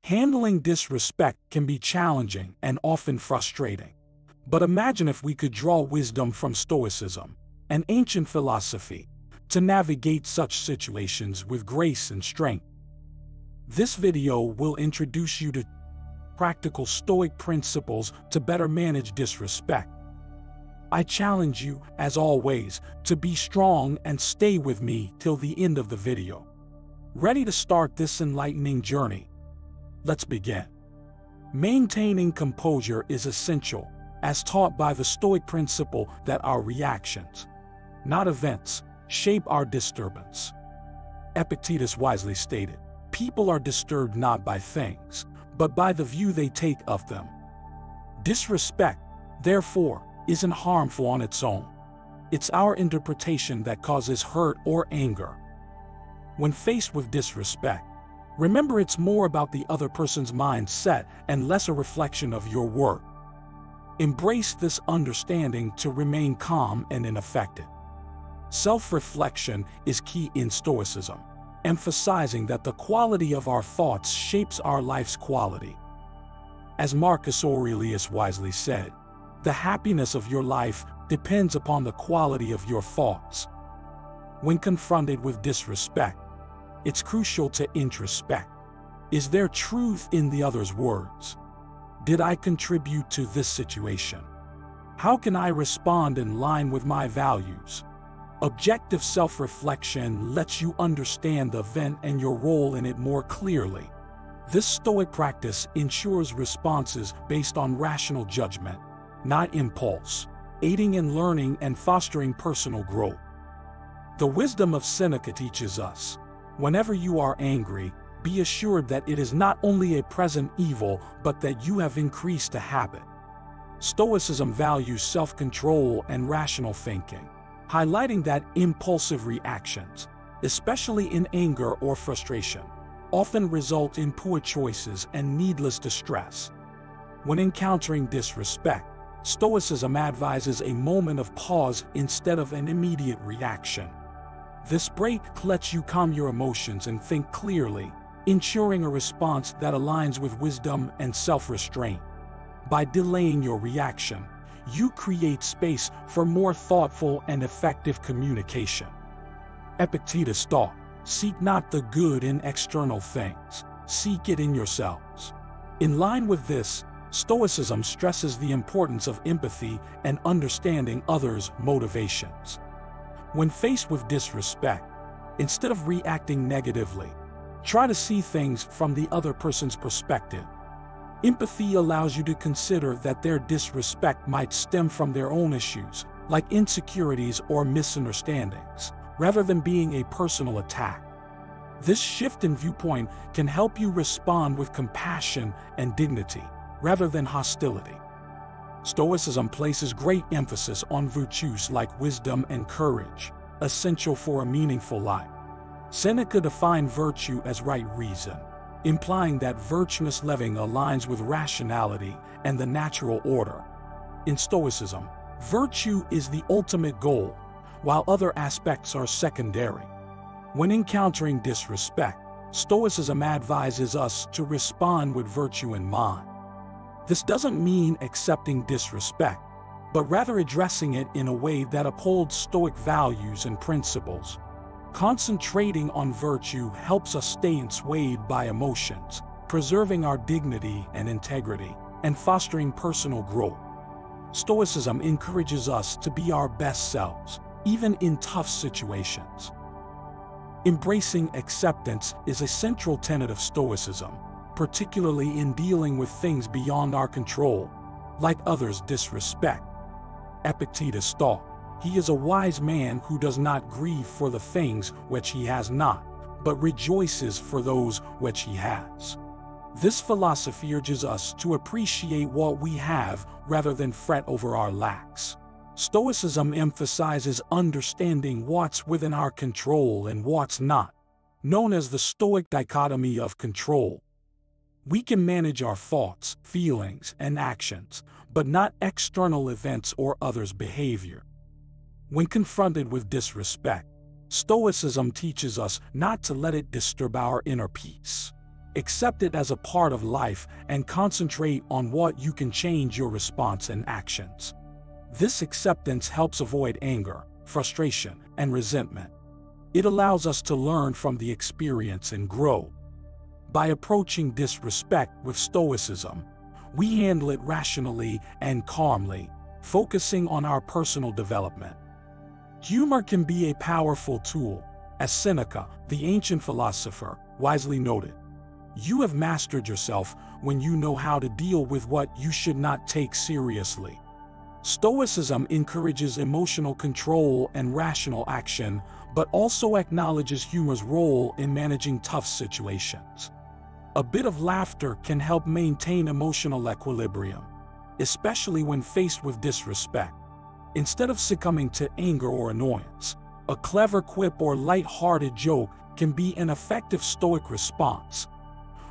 Handling disrespect can be challenging and often frustrating. But imagine if we could draw wisdom from Stoicism, an ancient philosophy, to navigate such situations with grace and strength. This video will introduce you to practical Stoic principles to better manage disrespect. I challenge you, as always, to be strong and stay with me till the end of the video. Ready to start this enlightening journey? Let's begin. Maintaining composure is essential, as taught by the Stoic principle that our reactions, not events, shape our disturbance. Epictetus wisely stated, "People are disturbed not by things, but by the view they take of them." Disrespect, therefore, isn't harmful on its own. It's our interpretation that causes hurt or anger. When faced with disrespect, remember it's more about the other person's mindset and less a reflection of your work. Embrace this understanding to remain calm and unaffected. Self-reflection is key in Stoicism, emphasizing that the quality of our thoughts shapes our life's quality. As Marcus Aurelius wisely said, "The happiness of your life depends upon the quality of your thoughts." When confronted with disrespect, it's crucial to introspect. Is there truth in the other's words? Did I contribute to this situation? How can I respond in line with my values? Objective self-reflection lets you understand the event and your role in it more clearly. This Stoic practice ensures responses based on rational judgment, not impulse, aiding in learning and fostering personal growth. The wisdom of Seneca teaches us, whenever you are angry, be assured that it is not only a present evil, but that you have increased a habit. Stoicism values self-control and rational thinking, highlighting that impulsive reactions, especially in anger or frustration, often result in poor choices and needless distress. When encountering disrespect, Stoicism advises a moment of pause instead of an immediate reaction. This break lets you calm your emotions and think clearly, ensuring a response that aligns with wisdom and self-restraint. By delaying your reaction, you create space for more thoughtful and effective communication. Epictetus taught, "Seek not the good in external things, seek it in yourselves." In line with this, Stoicism stresses the importance of empathy and understanding others' motivations. When faced with disrespect, instead of reacting negatively, try to see things from the other person's perspective. Empathy allows you to consider that their disrespect might stem from their own issues, like insecurities or misunderstandings, rather than being a personal attack. This shift in viewpoint can help you respond with compassion and dignity, rather than hostility. Stoicism places great emphasis on virtues like wisdom and courage, essential for a meaningful life. Seneca defined virtue as right reason, implying that virtuous living aligns with rationality and the natural order. In Stoicism, virtue is the ultimate goal, while other aspects are secondary. When encountering disrespect, Stoicism advises us to respond with virtue in mind. This doesn't mean accepting disrespect, but rather addressing it in a way that upholds Stoic values and principles. Concentrating on virtue helps us stay unswayed by emotions, preserving our dignity and integrity, and fostering personal growth. Stoicism encourages us to be our best selves, even in tough situations. Embracing acceptance is a central tenet of Stoicism, particularly in dealing with things beyond our control, like others' disrespect. Epictetus taught, "He is a wise man who does not grieve for the things which he has not, but rejoices for those which he has." This philosophy urges us to appreciate what we have rather than fret over our lacks. Stoicism emphasizes understanding what's within our control and what's not, known as the Stoic dichotomy of control. We can manage our thoughts, feelings, and actions, but not external events or others' behavior. When confronted with disrespect, Stoicism teaches us not to let it disturb our inner peace. Accept it as a part of life and concentrate on what you can change your response and actions. This acceptance helps avoid anger, frustration, and resentment. It allows us to learn from the experience and grow. By approaching disrespect with stoicism, we handle it rationally and calmly, focusing on our personal development. Humor can be a powerful tool, as Seneca, the ancient philosopher, wisely noted. You have mastered yourself when you know how to deal with what you should not take seriously. Stoicism encourages emotional control and rational action, but also acknowledges humor's role in managing tough situations. A bit of laughter can help maintain emotional equilibrium, especially when faced with disrespect. Instead of succumbing to anger or annoyance, a clever quip or light-hearted joke can be an effective Stoic response.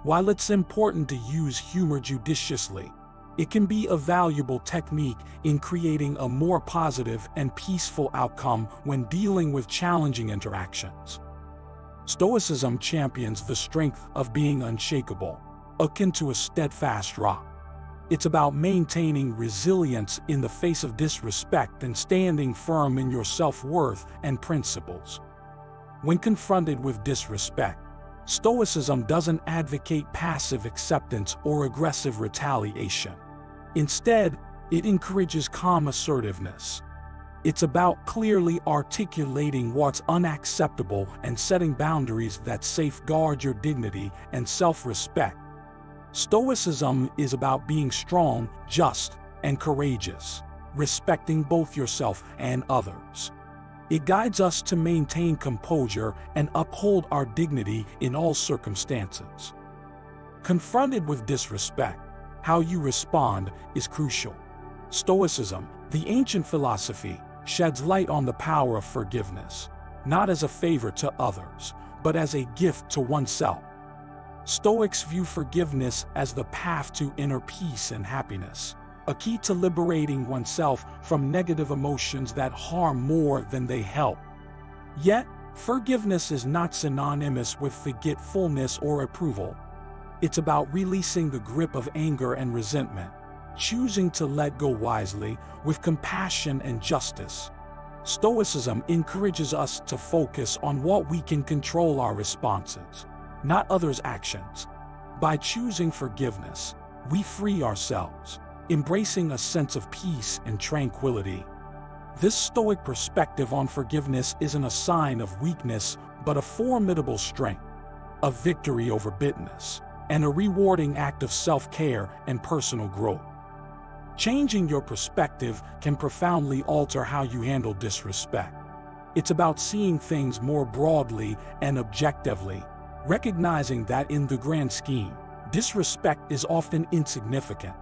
While it's important to use humor judiciously, it can be a valuable technique in creating a more positive and peaceful outcome when dealing with challenging interactions. Stoicism champions the strength of being unshakable, akin to a steadfast rock. It's about maintaining resilience in the face of disrespect and standing firm in your self-worth and principles. When confronted with disrespect, Stoicism doesn't advocate passive acceptance or aggressive retaliation. Instead, it encourages calm assertiveness. It's about clearly articulating what's unacceptable and setting boundaries that safeguard your dignity and self-respect. Stoicism is about being strong, just, and courageous, respecting both yourself and others. It guides us to maintain composure and uphold our dignity in all circumstances. Confronted with disrespect, how you respond is crucial. Stoicism, the ancient philosophy, sheds light on the power of forgiveness, not as a favor to others, but as a gift to oneself. Stoics view forgiveness as the path to inner peace and happiness, a key to liberating oneself from negative emotions that harm more than they help. Yet, forgiveness is not synonymous with forgetfulness or approval. It's about releasing the grip of anger and resentment, choosing to let go wisely, with compassion and justice. Stoicism encourages us to focus on what we can control our responses, not others' actions. By choosing forgiveness, we free ourselves, embracing a sense of peace and tranquility. This Stoic perspective on forgiveness isn't a sign of weakness, but a formidable strength, a victory over bitterness, and a rewarding act of self-care and personal growth. Changing your perspective can profoundly alter how you handle disrespect. It's about seeing things more broadly and objectively, recognizing that in the grand scheme, disrespect is often insignificant.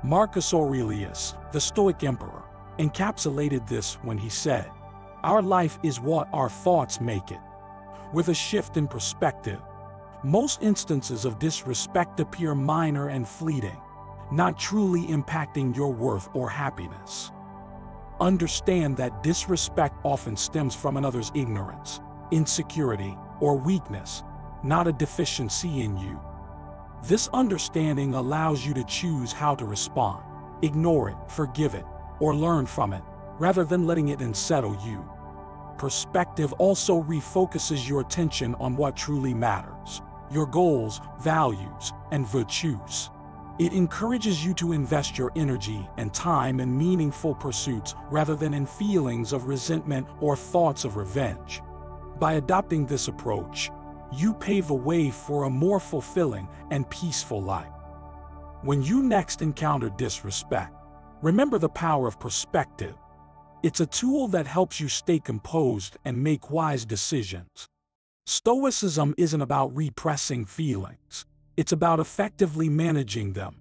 Marcus Aurelius, the Stoic emperor, encapsulated this when he said, "Our life is what our thoughts make it." With a shift in perspective, most instances of disrespect appear minor and fleeting, not truly impacting your worth or happiness. Understand that disrespect often stems from another's ignorance, insecurity, or weakness, not a deficiency in you. This understanding allows you to choose how to respond, ignore it, forgive it, or learn from it, rather than letting it unsettle you. Perspective also refocuses your attention on what truly matters: your goals, values, and virtues. It encourages you to invest your energy and time in meaningful pursuits rather than in feelings of resentment or thoughts of revenge. By adopting this approach, you pave the way for a more fulfilling and peaceful life. When you next encounter disrespect, remember the power of perspective. It's a tool that helps you stay composed and make wise decisions. Stoicism isn't about repressing feelings. It's about effectively managing them.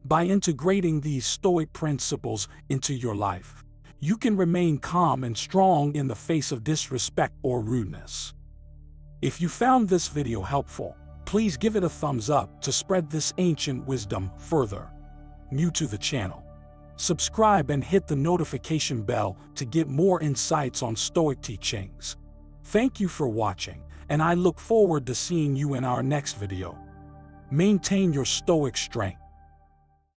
By integrating these Stoic principles into your life, you can remain calm and strong in the face of disrespect or rudeness. If you found this video helpful, please give it a thumbs up to spread this ancient wisdom further. New to the channel, subscribe and hit the notification bell to get more insights on Stoic teachings. Thank you for watching, and I look forward to seeing you in our next video. Maintain your stoic strength.